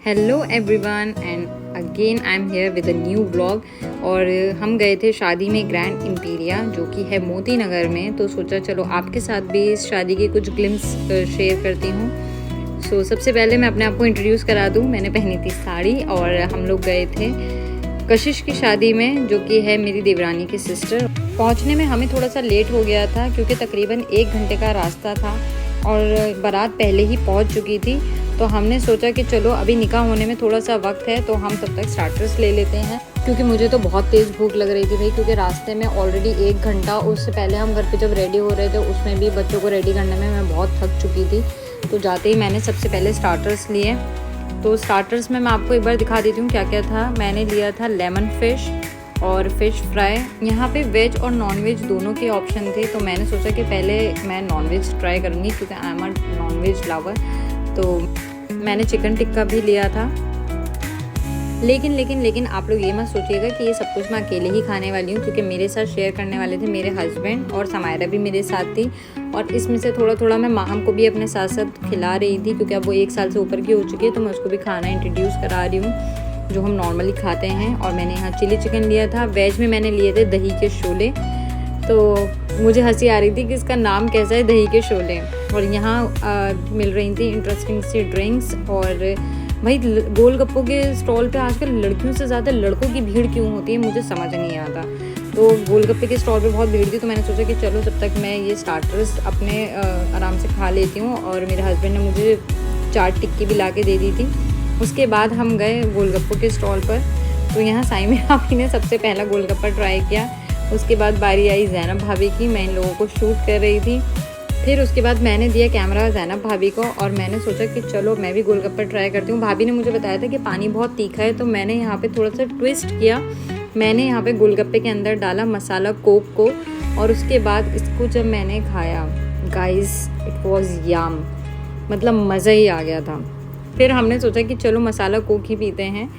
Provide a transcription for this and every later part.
Hello everyone and again I am here with a new vlog. और हम गए थे शादी में ग्रैंड इम्पीरिया जो कि है मोती नगर में। तो सोचा चलो आपके साथ भी इस शादी के कुछ ग्लिम्स शेयर करती हूँ। सो सबसे पहले मैं अपने आप को इंट्रोड्यूस करा दूँ। मैंने पहनी थी साड़ी और हम लोग गए थे कशिश की शादी में जो कि है मेरी देवरानी की सिस्टर। पहुँचने में हमें थोड़ा सा लेट हो गया था क्योंकि तकरीबन 1 घंटे का रास्ता था और बारात पहले ही पहुँच चुकी थी। तो हमने सोचा कि चलो अभी निकाह होने में थोड़ा सा वक्त है तो हम तब तक स्टार्टर्स ले लेते हैं, क्योंकि मुझे तो बहुत तेज़ भूख लग रही थी भाई। क्योंकि रास्ते में ऑलरेडी 1 घंटा, उससे पहले हम घर पे जब रेडी हो रहे थे उसमें भी बच्चों को रेडी करने में मैं बहुत थक चुकी थी। तो जाते ही मैंने सबसे पहले स्टार्टर्स लिए। तो स्टार्टर्स में मैं आपको एक बार दिखा देती हूँ क्या क्या था। मैंने लिया था लेमन फ़िश और फ़िश फ्राई। यहाँ पे वेज और नॉन वेज दोनों के ऑप्शन थे। तो मैंने सोचा कि पहले मैं नॉन वेज ट्राई करूँगी क्योंकि I am a non veg lover. तो मैंने चिकन टिक्का भी लिया था। लेकिन आप लोग ये मत सोचिएगा कि ये सब कुछ मैं अकेले ही खाने वाली हूँ, क्योंकि मेरे साथ शेयर करने वाले थे मेरे हस्बैंड और समायरा भी मेरे साथ थी। और इसमें से थोड़ा थोड़ा मैं माहम को भी अपने साथ साथ खिला रही थी, क्योंकि अब वो 1 साल से ऊपर की हो चुकी है। तो मैं उसको भी खाना इंट्रोड्यूस करा रही हूँ जो हम नॉर्मली खाते हैं। और मैंने यहाँ चिली चिकन लिया था। वेज में मैंने लिए थे दही के शोले। तो मुझे हंसी आ रही थी कि इसका नाम कैसा है, दही के शोले। और यहाँ मिल रही थी इंटरेस्टिंग सी ड्रिंक्स। और भाई गोलगप्पों के स्टॉल पे आजकल लड़कियों से ज़्यादा लड़कों की भीड़ क्यों होती है मुझे समझ नहीं आता। तो गोलगप्पे के स्टॉल पे बहुत भीड़ थी। तो मैंने सोचा कि चलो तब तक मैं ये स्टार्टर्स अपने आराम से खा लेती हूँ। और मेरे हस्बैंड ने मुझे चाट टिक्की भी ला के दे दी थी। उसके बाद हम गए गोलगप्पों के स्टॉल पर। तो यहाँ साइमी भाभी ने सबसे पहला गोलगप्पा ट्राई किया। उसके बाद बारी आई ज़ैनब भाभी की। मैं इन लोगों को शूट कर रही थी। फिर उसके बाद मैंने दिया कैमरा ज़ैनब भाभी को और मैंने सोचा कि चलो मैं भी गोलगप्पा ट्राई करती हूँ। भाभी ने मुझे बताया था कि पानी बहुत तीखा है, तो मैंने यहाँ पे थोड़ा सा ट्विस्ट किया। मैंने यहाँ पे गोलगप्पे के अंदर डाला मसाला कोक को और उसके बाद इसको जब मैंने खाया, गाइस इट वॉज याम, मतलब मज़ा ही आ गया था। फिर हमने सोचा कि चलो मसाला कोक ही पीते हैं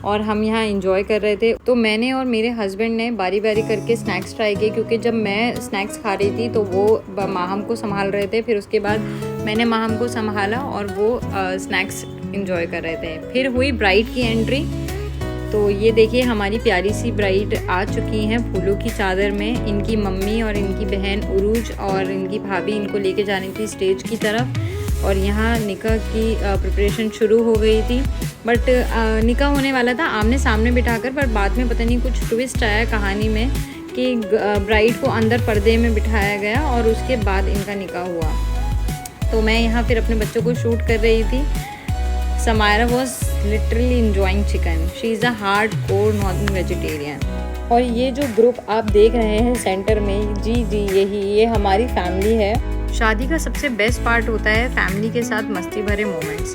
और हम यहाँ एंजॉय कर रहे थे। तो मैंने और मेरे हस्बैंड ने बारी बारी करके स्नैक्स ट्राई किए, क्योंकि जब मैं स्नैक्स खा रही थी तो वो माहम को संभाल रहे थे। फिर उसके बाद मैंने माहम को संभाला और वो स्नैक्स एंजॉय कर रहे थे। फिर हुई ब्राइड की एंट्री। तो ये देखिए हमारी प्यारी सी ब्राइड आ चुकी हैं फूलों की चादर में। इनकी मम्मी और इनकी बहन उरूज और इनकी भाभी इनको लेके जानी थी स्टेज की तरफ। और यहाँ निकाह की प्रिपरेशन शुरू हो गई थी। बट निकाह होने वाला था आमने सामने बिठाकर, पर बाद में पता नहीं कुछ ट्विस्ट आया कहानी में कि ब्राइड को अंदर पर्दे में बिठाया गया और उसके बाद इनका निकाह हुआ। तो मैं यहाँ फिर अपने बच्चों को शूट कर रही थी। Samaira was literally enjoying chicken. She is a hard core non vegetarian. और ये जो ग्रुप आप देख रहे हैं सेंटर में, जी यही ये हमारी फैमिली है। शादी का सबसे बेस्ट पार्ट होता है फैमिली के साथ मस्ती भरे मोमेंट्स,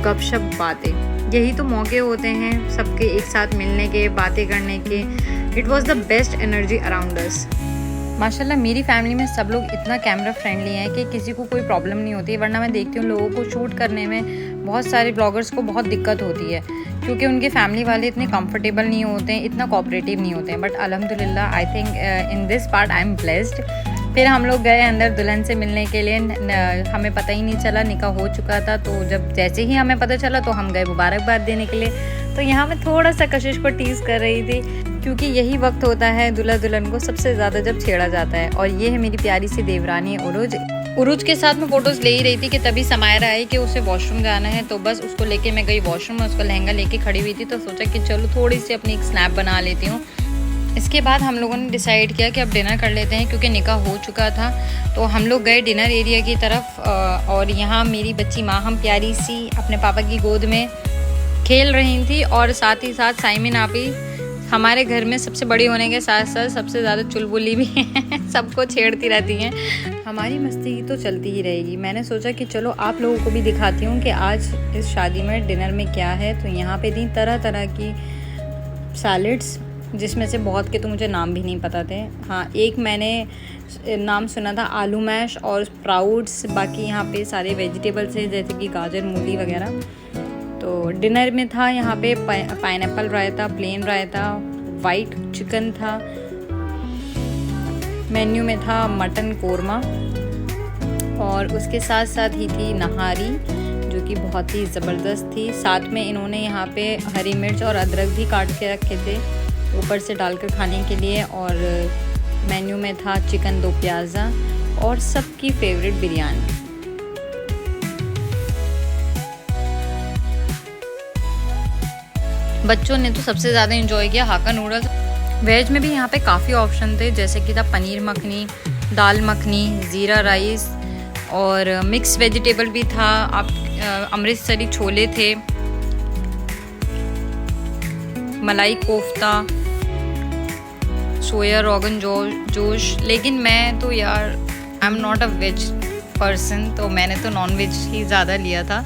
गपशप, बातें। यही तो मौके होते हैं सबके एक साथ मिलने के, बातें करने के। It was the best energy around us. माशाल्लाह मेरी फैमिली में सब लोग इतना कैमरा फ्रेंडली हैं कि किसी को कोई प्रॉब्लम नहीं होती। वरना मैं देखती हूँ लोगों को शूट करने में बहुत सारे ब्लॉगर्स को बहुत दिक्कत होती है, क्योंकि उनके फैमिली वाले इतने कंफर्टेबल नहीं होते हैं, इतना कोऑपरेटिव नहीं होते हैं। बट अल्हम्दुलिल्लाह I think in this part I am blessed. फिर हम लोग गए अंदर दुल्हन से मिलने के लिए। हमें पता ही नहीं चला, निकाह हो चुका था। तो जब जैसे ही हमें पता चला तो हम गए मुबारकबाद देने के लिए। तो यहाँ मैं थोड़ा सा कशिश को टीज़ कर रही थी, क्योंकि यही वक्त होता है दूल्हा दुल्हन को सबसे ज़्यादा जब छेड़ा जाता है। और ये है मेरी प्यारी सी देवरानी उरूज के साथ मैं फ़ोटोज़ ले ही रही थी कि तभी समायरा आई कि उसे वॉशरूम जाना है। तो बस उसको लेके मैं गई वॉशरूम में। उसका लहंगा लेके खड़ी हुई थी, तो सोचा कि चलो थोड़ी सी अपनी एक स्नैप बना लेती हूँ। इसके बाद हम लोगों ने डिसाइड किया कि अब डिनर कर लेते हैं, क्योंकि निकाह हो चुका था। तो हम लोग गए डिनर एरिया की तरफ। और यहाँ मेरी बच्ची माहम प्यारी सी अपने पापा की गोद में खेल रही थी। और साथ ही साथ साइमिन आपी हमारे घर में सबसे बड़ी होने के साथ साथ सबसे ज़्यादा चुलबुली भी हैं। सबको छेड़ती रहती हैं। हमारी मस्ती तो चलती ही रहेगी। मैंने सोचा कि चलो आप लोगों को भी दिखाती हूँ कि आज इस शादी में डिनर में क्या है। तो यहाँ पे थी तरह तरह की सैलड्स, जिसमें से बहुत के तो मुझे नाम भी नहीं पता थे। हाँ, एक मैंने नाम सुना था आलू मैश और स्प्राउट्स। बाकी यहाँ पे सारे वेजिटेबल्स हैं जैसे कि गाजर, मूली वगैरह। तो डिनर में था यहाँ पे पाइनएप्पल रायता, प्लेन रायता, वाइट चिकन था। मेन्यू में था मटन कोरमा और उसके साथ साथ ही थी नहारी, जो कि कि बहुत ही ज़बरदस्त थी। साथ में इन्होंने यहाँ पे हरी मिर्च और अदरक भी काट के रखे थे ऊपर से डालकर खाने के लिए। और मेन्यू में था चिकन 2 प्याज़ा और सबकी फेवरेट बिरयानी। बच्चों ने तो सबसे ज़्यादा एंजॉय किया हाक्का नूडल्स। वेज में भी यहाँ पे काफ़ी ऑप्शन थे, जैसे कि था पनीर मखनी, दाल मखनी, ज़ीरा राइस और मिक्स वेजिटेबल भी था। आप अमृतसरी छोले थे, मलाई कोफ्ता, सोया रोगन जोश। लेकिन मैं तो यार I am not a veg person, तो मैंने तो नॉन वेज ही ज़्यादा लिया था।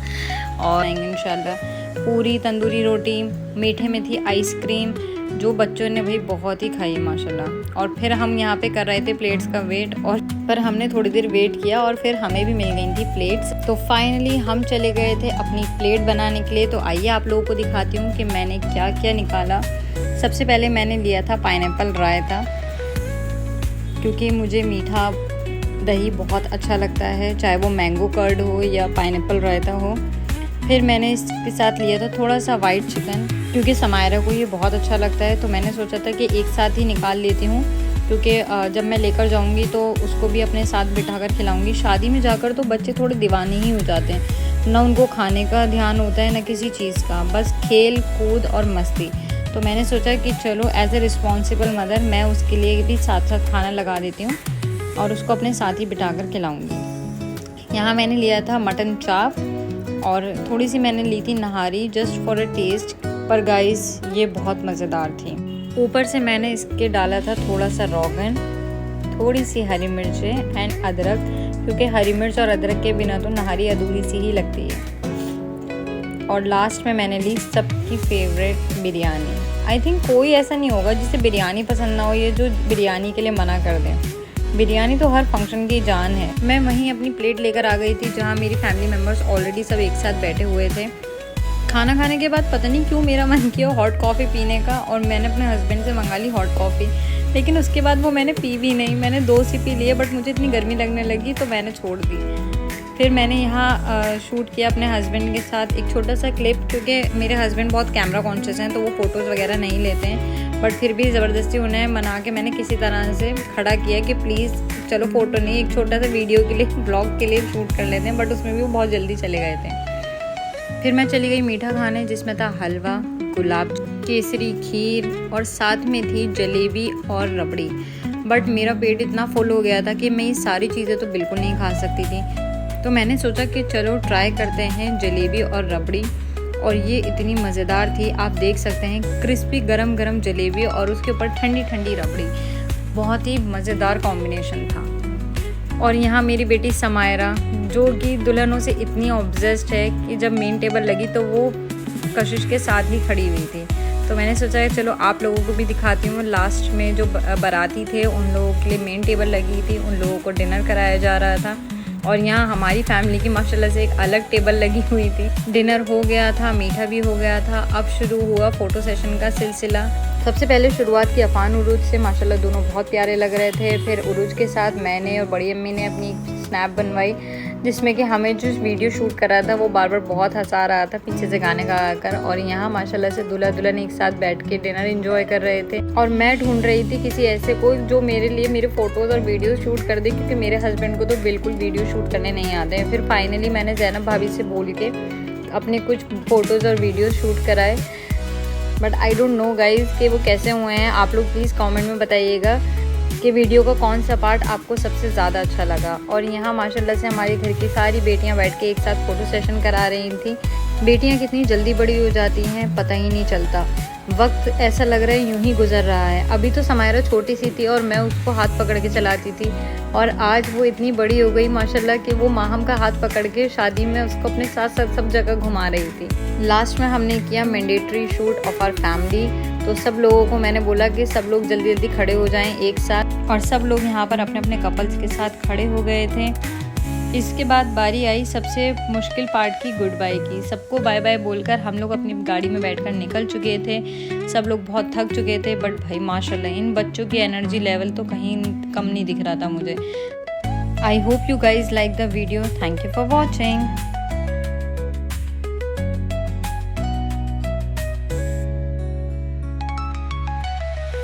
और इंशाल्लाह पूरी तंदूरी रोटी, मीठे में थी आइसक्रीम, जो बच्चों ने भाई बहुत ही खाई माशाल्लाह। और फिर हम यहाँ पे कर रहे थे प्लेट्स का वेट, और पर हमने थोड़ी देर वेट किया और फिर हमें भी मिल गई थी प्लेट्स। तो फाइनली हम चले गए थे अपनी प्लेट बनाने के लिए। तो आइए आप लोगों को दिखाती हूँ कि मैंने क्या क्या निकाला। सबसे पहले मैंने लिया था पाइनएप्पल रायता, क्योंकि मुझे मीठा दही बहुत अच्छा लगता है, चाहे वो मैंगो कर्ड हो या पाइनएप्पल रायता हो। फिर मैंने इसके साथ लिया था थोड़ा सा वाइट चिकन, क्योंकि समायरा को ये बहुत अच्छा लगता है। तो मैंने सोचा था कि एक साथ ही निकाल लेती हूँ, क्योंकि जब मैं लेकर जाऊँगी तो उसको भी अपने साथ बिठाकर खिलाऊँगी। शादी में जाकर तो बच्चे थोड़े दीवाने ही हो जाते हैं, ना उनको खाने का ध्यान होता है ना किसी चीज़ का, बस खेल कूद और मस्ती। तो मैंने सोचा कि चलो एज ए रिस्पॉन्सिबल मदर मैं उसके लिए भी साथ साथ खाना लगा देती हूँ और उसको अपने साथ ही बिठाकर खिलाऊँगी। यहाँ मैंने लिया था मटन चाप और थोड़ी सी मैंने ली थी नहारी जस्ट फॉर अ टेस्ट, पर गाइस ये बहुत मज़ेदार थी। ऊपर से मैंने इसके डाला था थोड़ा सा रोगन, थोड़ी सी हरी मिर्चें एंड अदरक, क्योंकि हरी मिर्च और अदरक के बिना तो नहारी अधूरी सी ही लगती है। और लास्ट में मैंने ली सबकी फेवरेट बिरयानी। आई थिंक कोई ऐसा नहीं होगा जिसे बिरयानी पसंद ना हो, ये जो बिरयानी के लिए मना कर दें। बिरयानी तो हर फंक्शन की जान है। मैं वहीं अपनी प्लेट लेकर आ गई थी, जहाँ मेरी फैमिली मेम्बर्स ऑलरेडी सब एक साथ बैठे हुए थे। खाना खाने के बाद पता नहीं क्यों मेरा मन किया हॉट कॉफ़ी पीने का, और मैंने अपने हस्बैंड से मंगा ली हॉट कॉफ़ी। लेकिन उसके बाद वो मैंने पी भी नहीं, मैंने 2 सिप लिए, बट मुझे इतनी गर्मी लगने लगी तो मैंने छोड़ दी। फिर मैंने यहाँ शूट किया अपने हस्बैंड के साथ एक छोटा सा क्लिप, क्योंकि मेरे हस्बैंड बहुत कैमरा कॉन्शियस हैं, तो वो फ़ोटोज़ वगैरह नहीं लेते हैं। बट फिर भी ज़बरदस्ती उन्हें मना के मैंने किसी तरह से खड़ा किया कि प्लीज़ चलो फ़ोटो नहीं, एक छोटा सा वीडियो के लिए, ब्लॉग के लिए शूट कर लेते हैं। बट उसमें भी वो बहुत जल्दी चले गए थे। फिर मैं चली गई मीठा खाने, जिसमें था हलवा, गुलाब केसरी, खीर और साथ में थी जलेबी और रबड़ी। बट मेरा पेट इतना फुल हो गया था कि मैं ये सारी चीज़ें तो बिल्कुल नहीं खा सकती थी। तो मैंने सोचा कि चलो ट्राई करते हैं जलेबी और रबड़ी, और ये इतनी मज़ेदार थी। आप देख सकते हैं क्रिस्पी गरम गरम जलेबी और उसके ऊपर ठंडी ठंडी रबड़ी, बहुत ही मज़ेदार कॉम्बिनेशन था। और यहाँ मेरी बेटी समायरा, जो कि दुल्हनों से इतनी ऑब्सेस्ड है कि जब मेन टेबल लगी तो वो कशिश के साथ ही खड़ी हुई थी। तो मैंने सोचा चलो आप लोगों को भी दिखाती हूँ। लास्ट में जो बाराती थे उन लोगों के लिए मेन टेबल लगी थी, उन लोगों को डिनर कराया जा रहा था। और यहाँ हमारी फैमिली की माशाल्लाह से एक अलग टेबल लगी हुई थी। डिनर हो गया था, मीठा भी हो गया था। अब शुरू हुआ फ़ोटो सेशन का सिलसिला। सबसे पहले शुरुआत की अफान उरूज से, माशाल्लाह दोनों बहुत प्यारे लग रहे थे। फिर उरूज के साथ मैंने और बड़ी अम्मी ने अपनी स्नैप बनवाई, जिसमें कि हमें जो वीडियो शूट कर रहा था वो बार बार बहुत हंसा रहा था पीछे से गाने गा कर। और यहाँ माशाल्लाह से दूल्हा दुल्हन एक साथ बैठ के डिनर एंजॉय कर रहे थे। और मैं ढूंढ रही थी किसी ऐसे को जो मेरे लिए मेरे फ़ोटोज़ और वीडियो शूट कर दे, क्योंकि मेरे हस्बैंड को तो बिल्कुल वीडियो शूट करने नहीं आते हैं। फिर फाइनली मैंने ज़ैनब भाभी से बोल के अपने कुछ फ़ोटोज़ और वीडियोज़ शूट कराए। But I don't know guys कि वो कैसे हुए हैं। आप लोग प्लीज़ कमेंट में बताइएगा कि वीडियो का कौन सा पार्ट आपको सबसे ज़्यादा अच्छा लगा। और यहाँ माशाल्लाह से हमारे घर की सारी बेटियाँ बैठ के एक साथ फ़ोटो सेशन करा रही थी। बेटियाँ कितनी जल्दी बड़ी हो जाती हैं पता ही नहीं चलता, वक्त ऐसा लग रहा है यूं ही गुजर रहा है। अभी तो समायरा छोटी सी थी और मैं उसको हाथ पकड़ के चलाती थी, और आज वो इतनी बड़ी हो गई माशाल्लाह कि वो माहम का हाथ पकड़ के शादी में उसको अपने साथ साथ सब जगह घुमा रही थी। लास्ट में हमने किया mandatory shoot of our family. तो सब लोगों को मैंने बोला कि सब लोग जल्दी जल्दी खड़े हो जाएं एक साथ, और सब लोग यहाँ पर अपने अपने कपल्स के साथ खड़े हो गए थे। इसके बाद बारी आई सबसे मुश्किल पार्ट की, गुड बाय की। सबको बाय बाय बोलकर हम लोग अपनी गाड़ी में बैठकर निकल चुके थे। सब लोग बहुत थक चुके थे, बट भाई माशाल्लाह इन बच्चों की एनर्जी लेवल तो कहीं कम नहीं दिख रहा था मुझे। I hope you guys like the video. Thank you for watching.